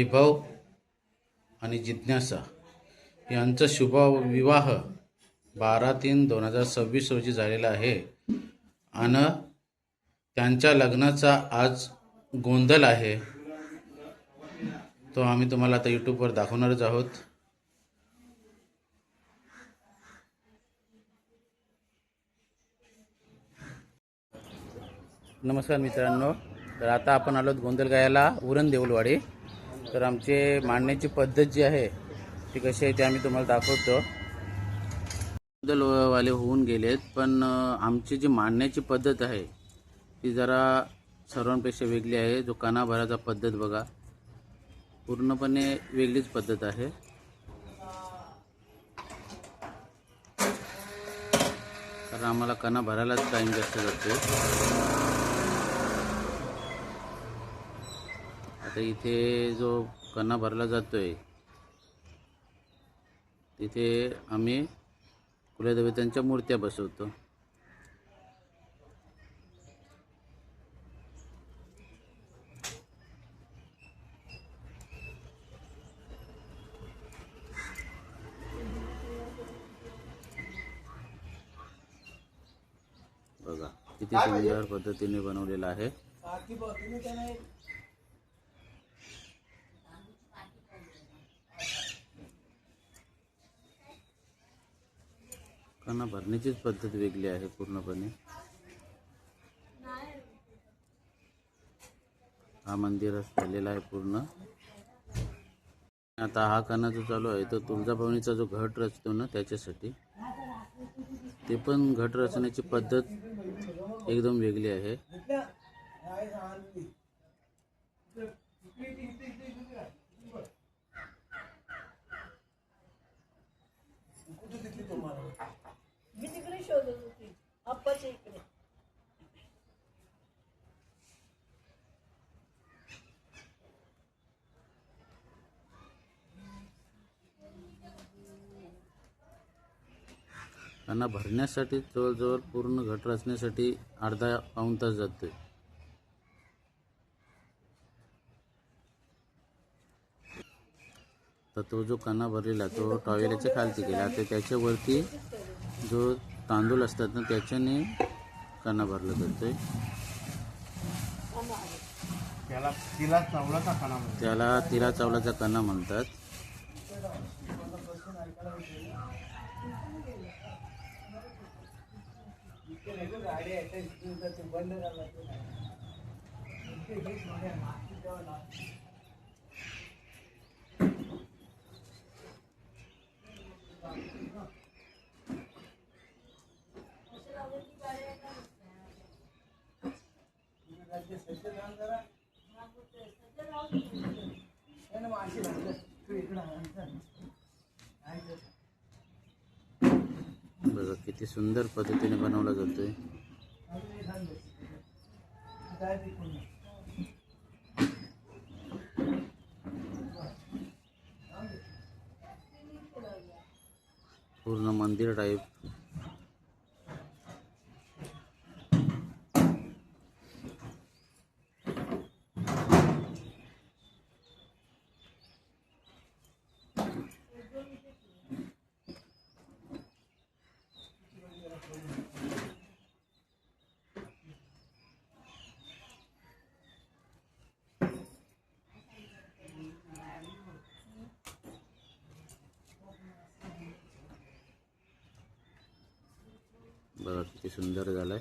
वैभव आणि जिज्ञासा यांचा शुभ विवाह 12/3/2026 रोजी झालेला आहे आणि त्यांच्या लग्नाचा आज गोंधळ आहे, तो आम्ही तुम्हाला आता यूट्यूबवर दाखवणारच आहोत. नमस्कार मित्रांनो, तर आता आपण आलोत गोंधळगायला उरण देऊलवाडी. तर आमचे मांडण्याची पद्धत जी आहे ती कशी आहे ते आम्ही तुम्हाला दाखवतो. गोंधळवाले होऊन गेलेत, पण आमची जी मांडण्याची पद्धत आहे ती जरा सर्वांपेक्षा वेगळी आहे. जो कणा भराचा पद्धत बघा, पूर्णपणे वेगळीच पद्धत आहे. कारण आम्हाला कणा भरायलाच टाईम जास्त जातो. आता इथे जो कणा भरला जातोय तिथे आम्ही कुलदेवतांच्या मूर्त्या बसवतो. बघा किती सुंदर पद्धतीने बनवलेला आहे. कणा भरण्याचीच पद्धत वेगळी आहे पूर्णपणे. हा मंदिरच झालेला आहे पूर्ण. आता हा कणा जो चालू आहे तो तुळजाभवानीचा जो घट रचतो ना त्याच्यासाठी. ते पण घट रचण्याची पद्धत एकदम वेगळी आहे. कणा भरण्यासाठी जवळजवळ पूर्ण घट रचण्यासाठी अर्धा पाऊण तास जातोय. तर तो जो कणा भरलेला तो टॉवेलच्या खालती गेला, तर त्याच्यावरती जो तांदूळ असतात ना त्याच्याने कणा भरला जातोय. त्याला तिला चावलाचा कणा म्हणतात. बघा किती सुंदर पद्धतीने बनवला जातोय. पूर्ण मंदिर टाईप. बघा किती सुंदर झालाय.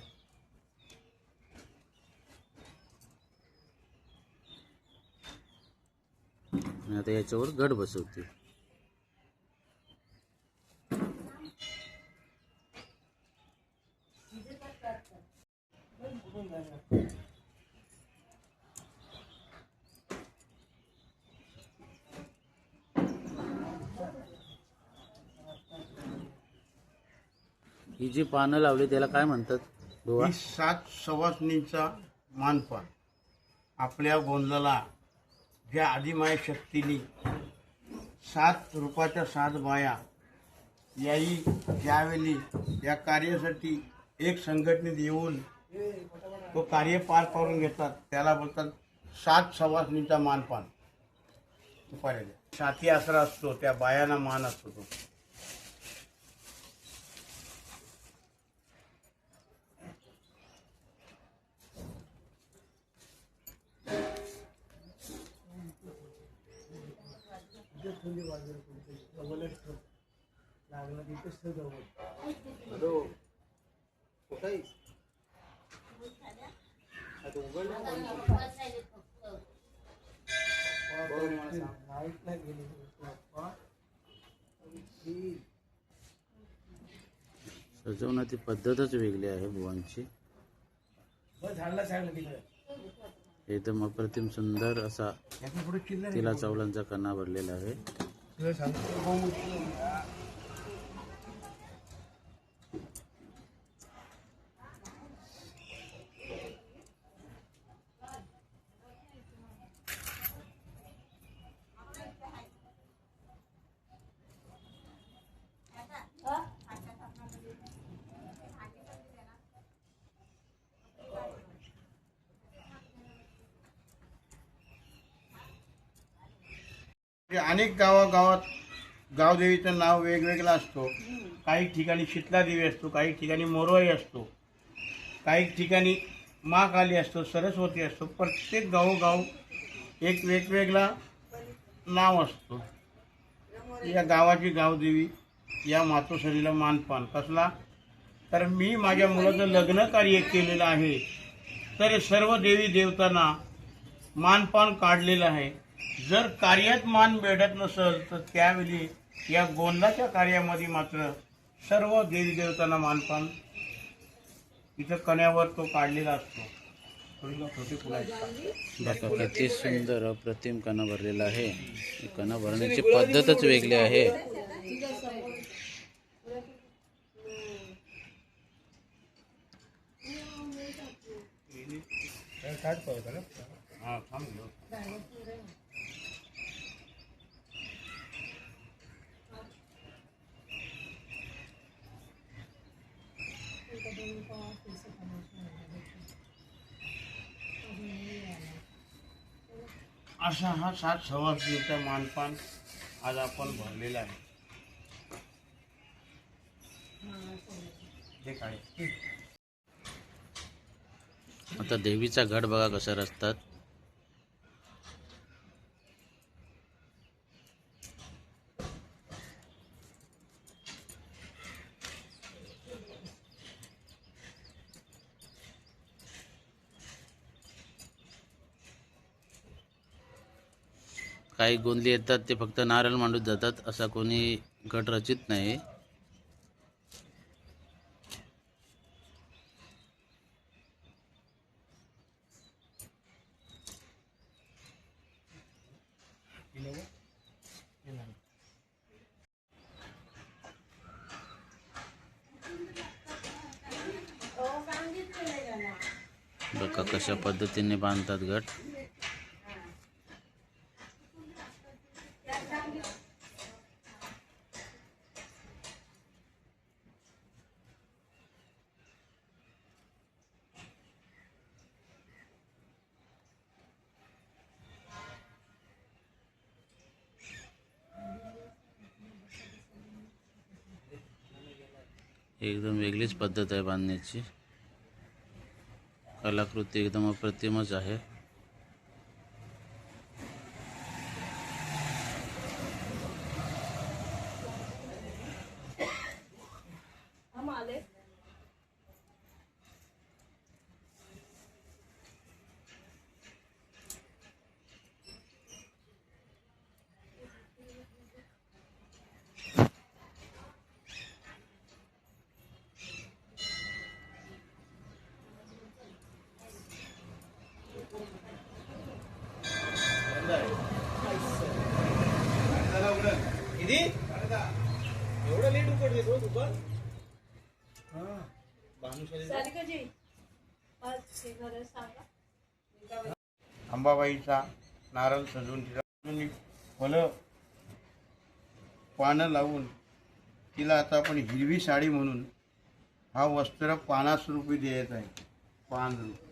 आणि आता याच्यावर घट बसवते. ही जी पानं लावली त्याला काय म्हणतात? ही 7 सवासणींचा मानपान. आपल्या गोंधळाला ज्या आदिमाय शक्तीने 7 रूपाच्या 7 माया याही ज्यावेळी या कार्यासाठी एक संघटनेत येऊन तो कार्य पार पाडून घेतात त्याला बोलतात 7 सवासणींचा मानपान. सुपाऱ्या द्या. साथी आसरा असतो, त्या बायांना मान असतो तो. सजवण्याची पद्धतच वेगळी आहे बुवांची. एकदम अप्रतिम सुंदर असा याच्या पुढे चिल्लर तिला चावलांचा कणा भरलेला आहे. अनेक गावागावात गावदेवीचं नाव वेगवेगळं असतो. काही ठिकाणी शीतला देवी असतो, काही ठिकाणी मोरवाई असतो, काही ठिकाणी महाकाली असतो, सरस्वती असतो. प्रत्येक गावोगाव एक वेगवेगळा नाव असतो. या गावाची गावदेवी या मातोश्रीला मानपान कसला, तर मी माझ्या मुलाचं लग्न कार्य केलेलं आहे, तर सर्व देवी देवतांना मानपान काढलेलं आहे. जर कार्यात मान भेटत नसेल तर त्यावेळी या गोंदाच्या कार्यामध्ये मात्र सर्व देवी देवतांना मानपान इथं कण्यावर तो काढलेला असतो. बघा किती सुंदर अप्रतिम कणा भरलेला आहे. कणा भरण्याची पद्धतच वेगळी आहे. हा, थांब घेऊ. असा हा 7 सवासणीचा मानपान आज आपण भरलेला आहे. हे काय आता देवीचा घट बघा कसा रचतात. काही गोंधली येतात ते फक्त नारळ मांडून जातात, असा कोणी गट रचित नाही. बघा कशा पद्धतीने बांधतात गट. एकदम वेगळीच पद्धत आहे बांधण्याची. कलाकृती एकदम अप्रतिमच आहे. एवढं लेट उघडते तो दुकान. अंबाबाईचा नारळ सजवून तिला फलं पानं लावून तिला आता आपण हिरवी साडी म्हणून हा वस्त्र 50 रुपये द्यायचा आहे. 5 रुपये.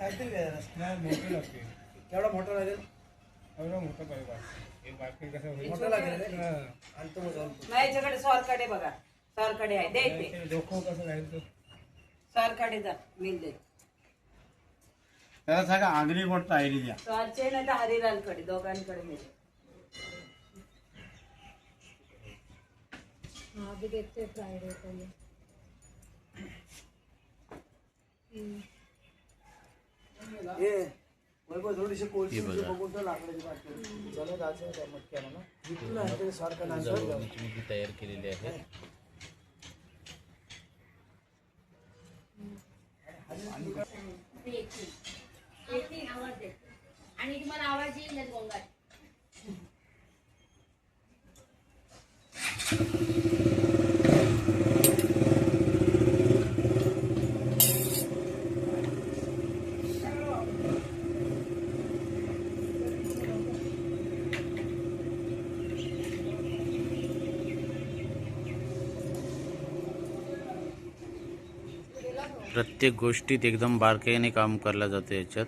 काहीतरी मोठं लागते. केवढा मोठा लागेल? एवढा मोठा पाहिजे. एक बाकी कसं होईल? मोठा लागेल. आणतो मग जाऊन. नाही याच्याकडे सॉरकडे बघा. सॉरकडे आहे दे ते. डोकं कसं राहील तो? सॉरकडे जा मिल दे. त्याला सांगा आगरी गोट तायरी द्या. सॉरचे नाही तर हरिलालकडे दोघांकडे मिल. अभी देखते फ्राइडे को ये ए वैभव थोडीशी कोळशी हे बघा. बघून तर लागलं ते बाकी. चला जायचं त्या मटक्याला ना. जिथून आहे ते सारखं नाही जवळची तयार केलेली आहे. येतील आवाज देते आणि तुम्हाला आवाज येईल गोंगाट. प्रत्येक गोष्टीत एकदम बारकाईने काम केलं जातं याच्यात.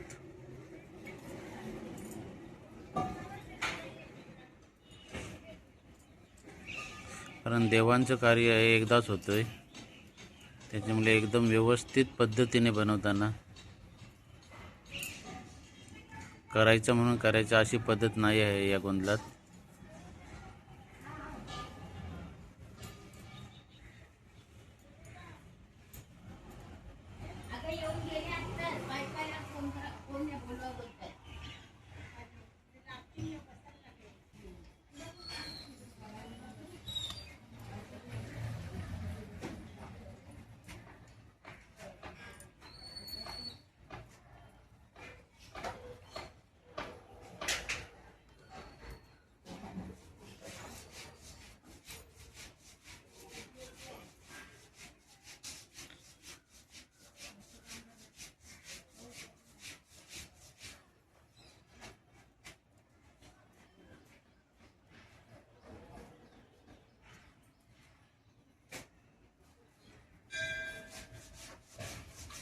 कारण देवांचं कार्य हे एकदाच होतंय, त्याच्यामुळे एकदम व्यवस्थित पद्धतीने बनवताना करायचं म्हणून करायचं अशी पद्धत नाही आहे या गोंधळात.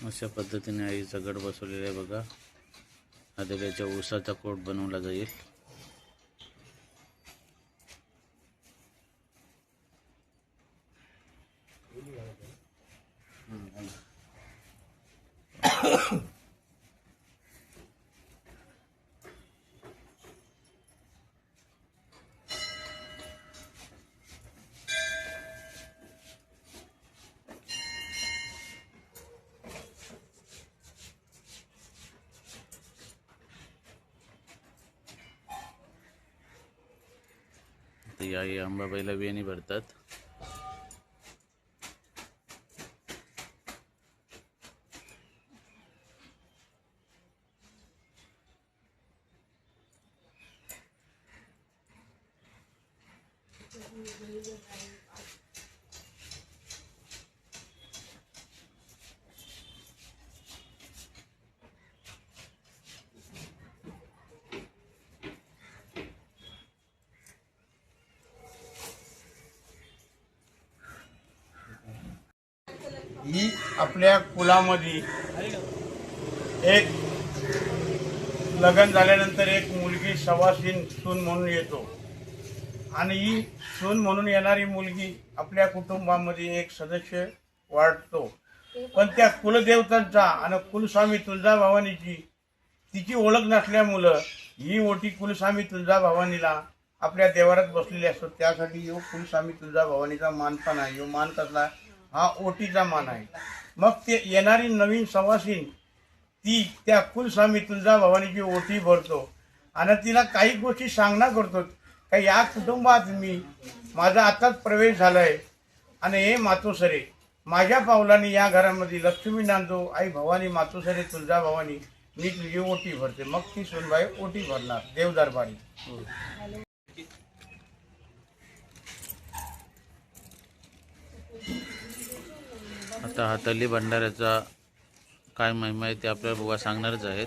अशा पद्धतीने आईचा गड बसवलेला आहे बघा. आता त्याच्या ऊसाचा कोट बनवला जाईल. या अंबाबाईला वेणी भरतात. ही आपल्या कुलामध्ये एक लग्न झाल्यानंतर एक मुलगी सवासीन सून म्हणून येतो आणि ही सून म्हणून येणारी मुलगी आपल्या कुटुंबामध्ये एक सदस्य वाढतो. पण त्या कुलदेवतांचा आणि कुलस्वामी तुळजाभवानीची तिची ओळख नसल्यामुळं ही ओटी कुलस्वामी तुळजाभवानीला आपल्या देवारात बसलेली असतो. त्यासाठी यो कुलस्वामी तुळजाभवानीचा मान पण आहे. यो मान कसला? हा ओटीचा मान आहे. मग ते येणारी नवीन सवासीन ती त्या कुलस्वामी तुळजाभवानीची ओटी भरतो आणि तिला काही गोष्टी सांगणं करतो का या कुटुंबात माझा आताच प्रवेश झालाय आणि हे मातोसरे माझ्या पावलाने या घरामध्ये लक्ष्मी नांदो आई भवानी मातोसरे तुळजाभवानी मी तुझी ओटी भरते. मग ती सुनबाई ओटी भरणार देवदरबारी. आता हाताली भंडाऱ्याचा काय महिमा आहे ते आपल्याला बुवा सांगणारच आहेत.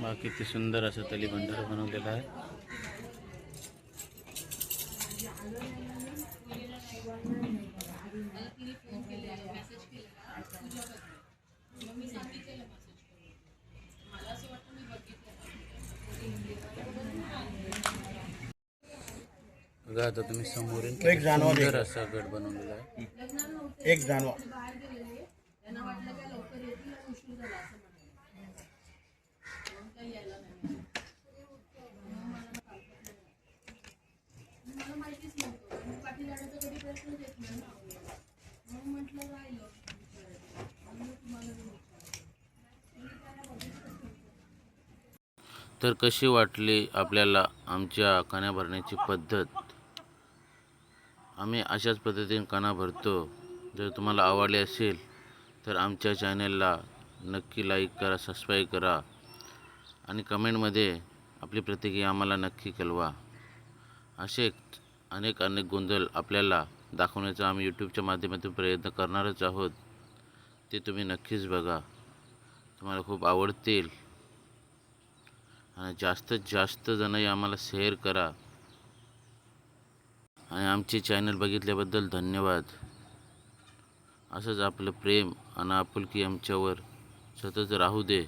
बघा किती सुंदर असं तली भंडारा बनवलेला आहे. बघा आता तुम्ही समोरून एक किती जानवर सुंदर आहे. असा गड बनवलेला आहे. एक जानवा तर कशी वाटली आपल्याला आमच्या काना भरण्याची पद्धत. आम्ही अशाच पद्धतीने काना भरतो. जर तुम्हाला आवडले असेल तर आमच्या चॅनलला नक्की लाईक करा, सबस्क्राईब करा आणि कमेंटमध्ये आपली प्रतिक्रिया आम्हाला नक्की कळवा. असे अनेक गोंधळ आपल्याला दाखवण्याचा आम्ही यूट्यूबच्या माध्यमातून प्रयत्न करणारच आहोत. ते तुम्ही नक्कीच बघा, तुम्हाला खूप आवडतील आणि जास्तीत जास्त जणही आम्हाला शेअर करा. आणि आमचे चॅनल बघितल्याबद्दल धन्यवाद. असंच आपलं प्रेम आणि आपुलकी आमच्यावर सतत राहू दे.